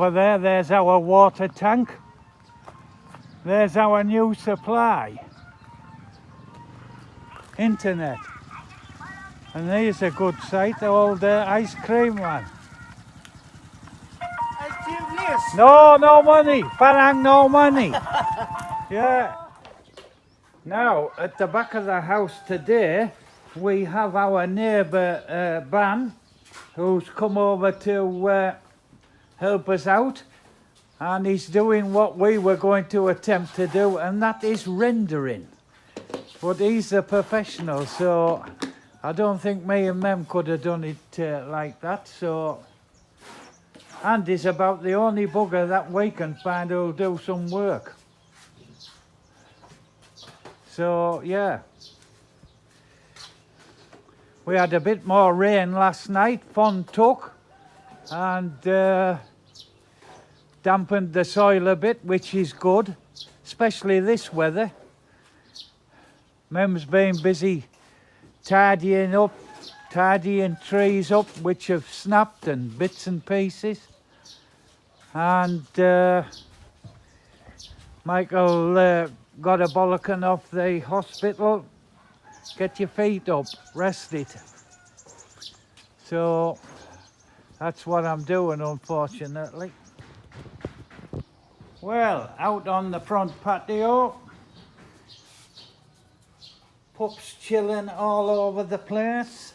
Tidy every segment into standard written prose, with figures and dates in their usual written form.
over there, there's our water tank. There's our new supply. Internet. And here's a good site, the old ice cream one. Ice cream, yes. No money. Parang no money. Yeah. Now, at the back of the house today, we have our neighbour Ban, who's come over to help us out, and he's doing what we were going to attempt to do, and that is rendering. But he's a professional, so I don't think me and Mem could have done it like that. So, and he's about the only bugger that we can find who'll do some work. So yeah, we had a bit more rain last night. Fun took and dampened the soil a bit, which is good, especially this weather. Mem's been busy tidying trees up which have snapped and bits and pieces, and Michael got a bollocking off the hospital. Get your feet up, rest it. So that's what I'm doing, unfortunately. Well, out on the front patio, pups chilling all over the place.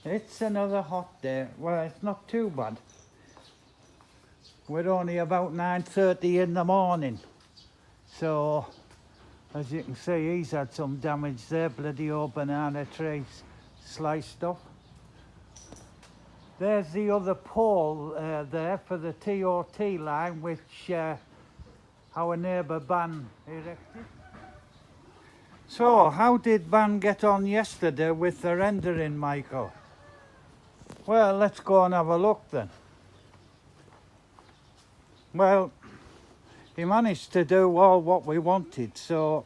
It's another hot day. Well, it's not too bad. We're only about 9:30 in the morning. So, as you can see, he's had some damage there. Bloody old banana trees sliced off. There's the other pole there for the TOT line, which our neighbour Ban erected. So, how did Ban get on yesterday with the rendering, Michael? Well, let's go and have a look then. Well, he managed to do all what we wanted, so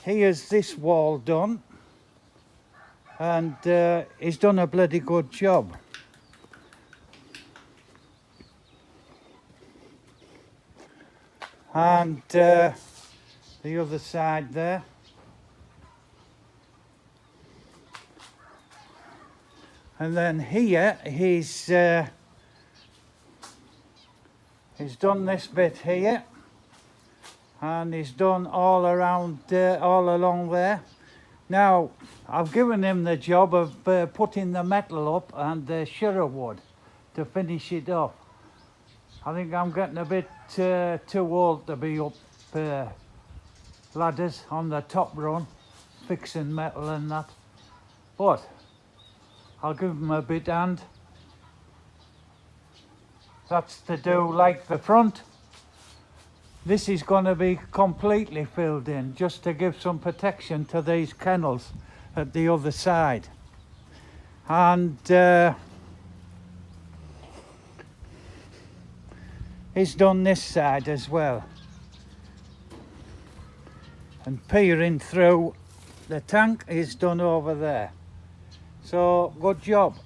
here's this wall done, and he's done a bloody good job. And the other side there. And then here he's done this bit here, and he's done all around, all along there. Now, I've given him the job of putting the metal up and the shirra wood to finish it off. I think I'm getting a bit too old to be up ladders on the top run, fixing metal and that. But I'll give him a bit hand. That's to do like the front. This is going to be completely filled in just to give some protection to these kennels at the other side. And he's done this side as well. And peering through the tank is done over there. So good job.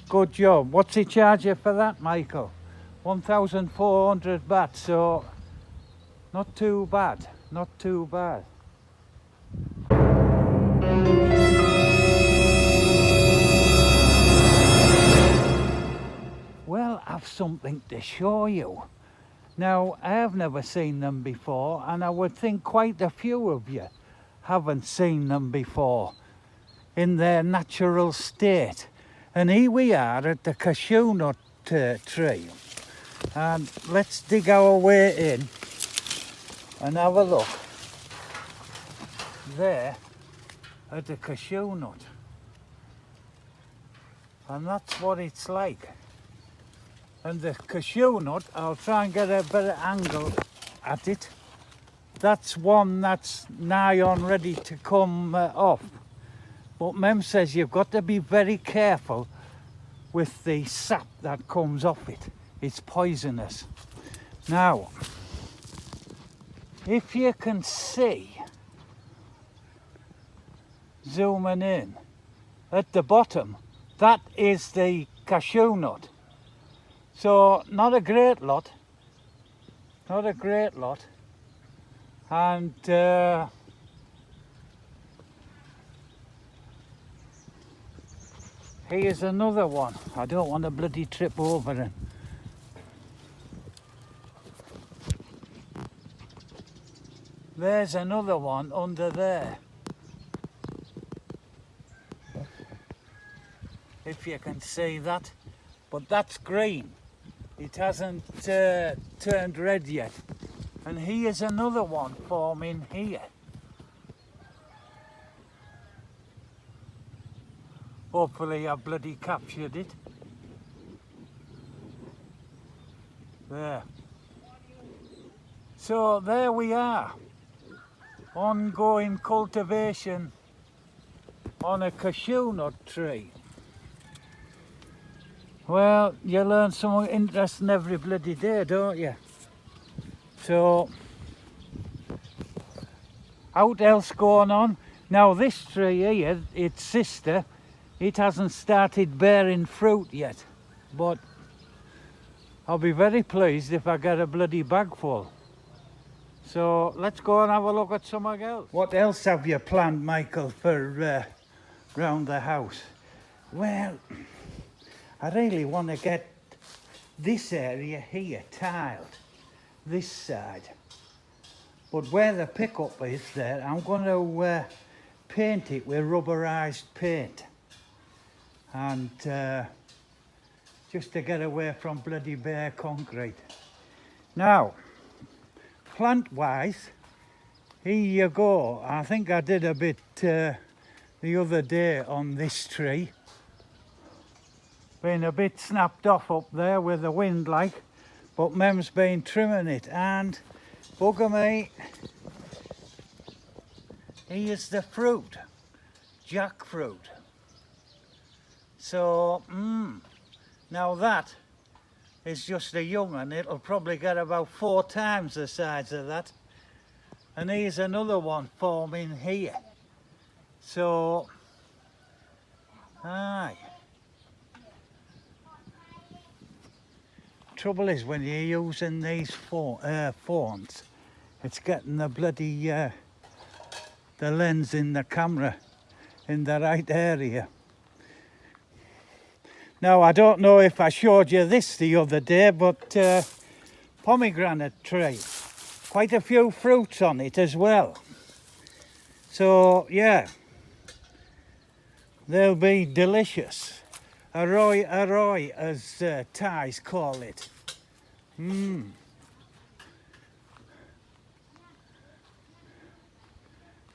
Good job. What's he charge you for that, Michael? 1,400 baht, so not too bad, not too bad. Well, I've something to show you. Now, I have never seen them before, and I would think quite a few of you haven't seen them before in their natural state. And here we are at the cashew nut tree. And let's dig our way in and have a look there at the cashew nut. And that's what it's like. And the cashew nut, I'll try and get a better angle at it. That's one that's nigh on ready to come off. But Mem says you've got to be very careful with the sap that comes off it. It's poisonous. Now, if you can see, zooming in, at the bottom, that is the cashew nut. So not a great lot, and here's another one. I don't want to bloody trip over him. There's another one under there, if you can see that, but that's green. It hasn't turned red yet. And here's another one forming here. Hopefully I bloody captured it. There. So there we are. Ongoing cultivation on a cashew nut tree. Well, you learn something interesting every bloody day, don't you? So, what else going on? Now this tree here, its sister, it hasn't started bearing fruit yet, but I'll be very pleased if I get a bloody bag full. So let's go and have a look at something else. What else have you planned, Michael, for round the house? Well, I really want to get this area here tiled, this side. But where the pickup is there, I'm going to paint it with rubberized paint. And just to get away from bloody bare concrete. Now, plant-wise, here you go. I think I did a bit the other day on this tree. Been a bit snapped off up there with the wind like, but Mem's been trimming it, and bugger me, here's the fruit, jackfruit. So, now that is just a young one. It'll probably get about 4 times the size of that. And here's another one forming here. So, aye. Trouble is when you're using these phones, it's getting the bloody the lens in the camera in the right area. Now I don't know if I showed you this the other day, but pomegranate tree, quite a few fruits on it as well. So yeah, they'll be delicious. Arroy, arroy, as Thais call it.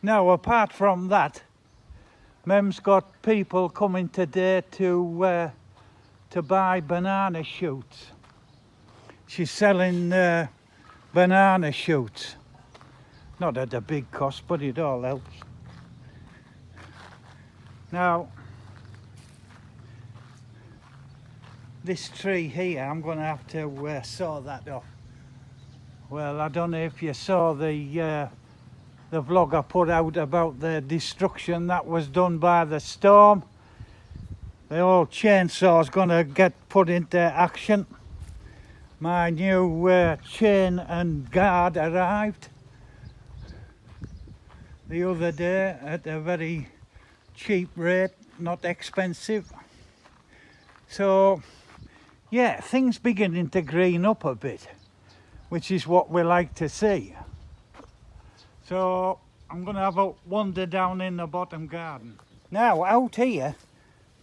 Now, apart from that, Mem's got people coming today to buy banana shoots. She's selling banana shoots. Not at a big cost, but it all helps. Now, this tree here, I'm going to have to saw that off. Well, I don't know if you saw the vlog I put out about the destruction that was done by the storm. The old chainsaw's going to get put into action. My new chain and guard arrived the other day at a very cheap rate, not expensive. So yeah, things beginning to green up a bit, which is what we like to see. So I'm going to have a wander down in the bottom garden. Now out here,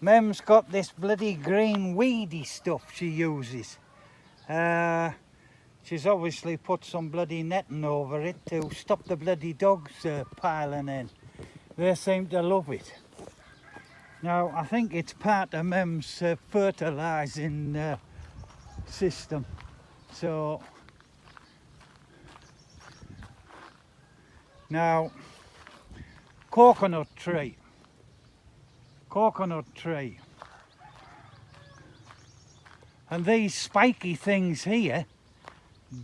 Mem's got this bloody green weedy stuff she uses. She's obviously put some bloody netting over it to stop the bloody dogs piling in. They seem to love it. Now, I think it's part of Mem's fertilising system. So, now, coconut tree. And these spiky things here,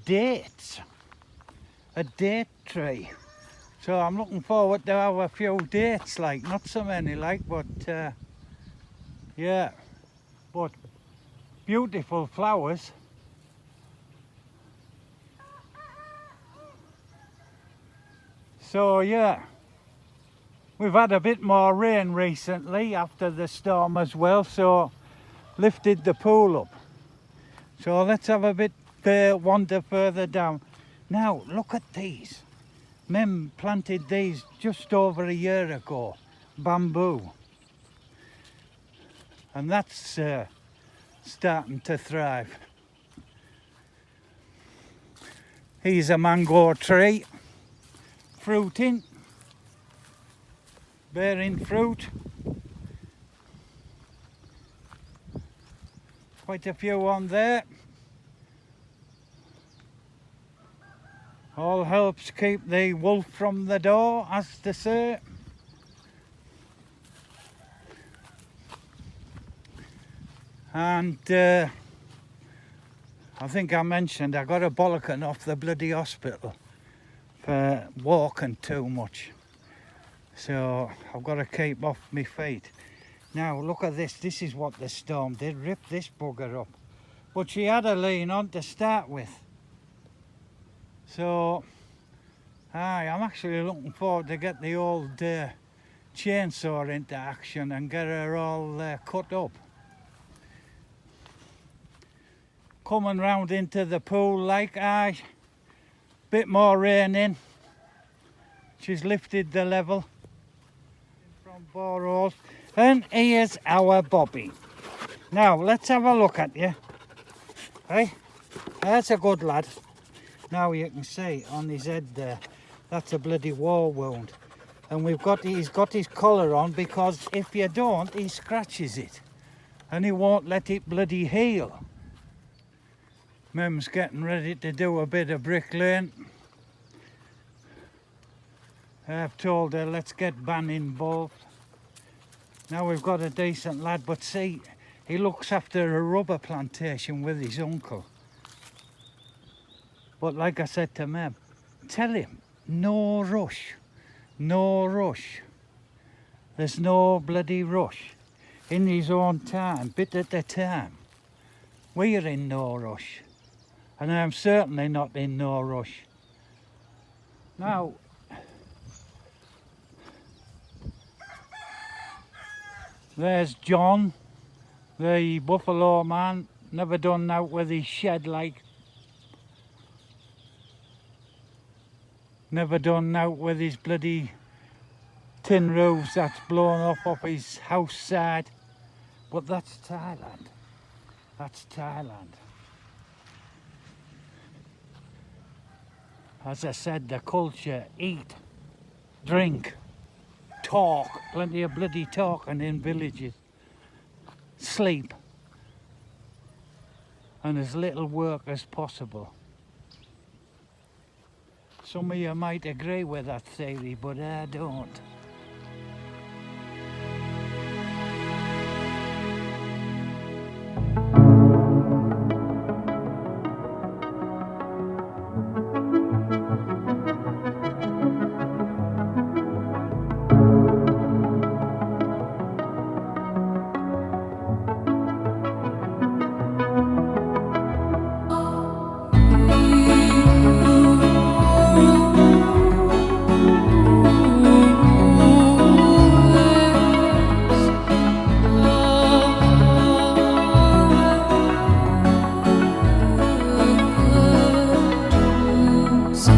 dates. A date tree. So I'm looking forward to have a few dates, like, not so many like, but yeah. But Beautiful flowers. So yeah, we've had a bit more rain recently after the storm as well, so lifted the pool up. So let's have a bit wander further down. Now look at these. Mem planted these just over a year ago, bamboo, and that's starting to thrive. Here's a mango tree, fruiting, bearing fruit. Quite a few on there. All helps keep the wolf from the door, as they say. And I think I mentioned I got a bollocking off the bloody hospital for walking too much. So I've got to keep off my feet. Now look at this. This is what the storm did. Rip this bugger up. But she had a lean on to start with. So I'm actually looking forward to get the old chainsaw into action and get her all cut up. Coming round into the pool like bit more rain in. She's lifted the level from Ponderosa. And here's our Bobby. Now let's have a look at you. Hey, that's a good lad. Now you can see on his head there, that's a bloody war wound. And he's got his collar on because if you don't, he scratches it. And he won't let it bloody heal. Mem's getting ready to do a bit of bricklaying. I've told her let's get Ban involved. Now we've got a decent lad, but see, he looks after a rubber plantation with his uncle. But like I said to Mem, tell him, no rush, no rush. There's no bloody rush. In his own time, bit at a time. We're in no rush. And I'm certainly not in no rush. Now, there's John, the buffalo man, never done out with his shed like. Never done out with his bloody tin roofs that's blown off his house side. But that's Thailand. That's Thailand. As I said, the culture, eat, drink, talk, plenty of bloody talking in villages, sleep, and as little work as possible. Some of you might agree with that theory, but I don't. So